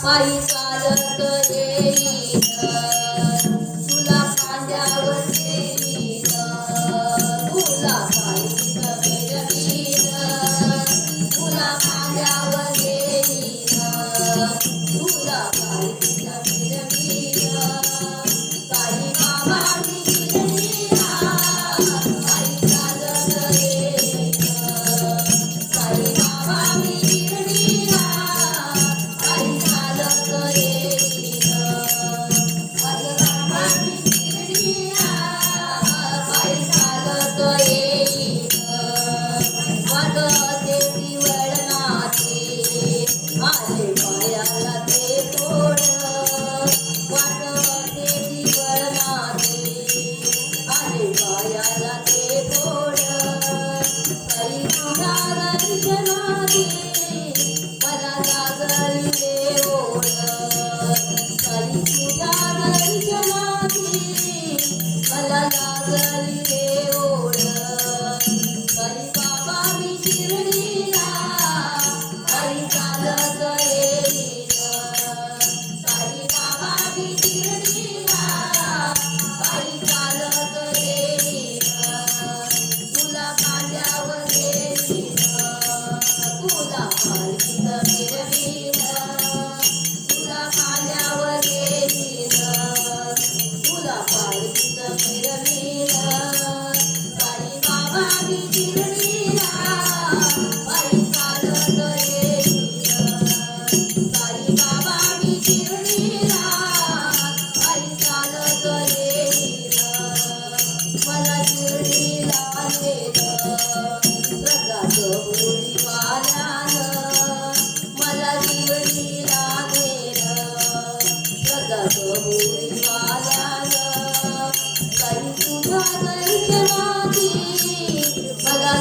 आई चालत येईन तुला खांद्यावर घेईन तुला पायीत फिरवीन तुला खांद्यावर घेईन तुला पायीत फिरवीन साई बाबा मी शिर्डीला आई चालत येईन साई बाबा मी शिर्डीला आई चालत येईन आई बाबा मी शिर्डीला आई चालत येईन वाटते ती वळणाची आले पायाला ते तोड वाटते ती वळणाची आले पायाला ते तोड साई तुझ्या दर्शनाची मला लागली रे ओढ साई तुझ्या दर्शनाची मला लागली रे ओढ साई बाबा मी शिर्डीला आई चालत येईन साई बाबा मी शिर्डीला आई चालत येईन तुला खांद्यावर घेईन तुला पायीत फिरवीन तुला खांद्यावर घेईन तुला पायीत फिरवीन साई बाबा मी शिर्डीला आई चालत येईन साई बाबा मी शिर्डीला आई चालत येईन मला शिर्डीला नेलं रथाचं बुडीवाल्यानं मला शिर्डीला नेलं रथाचं बुडीवाल्यानं साई तुझ्या दर्शनाची मला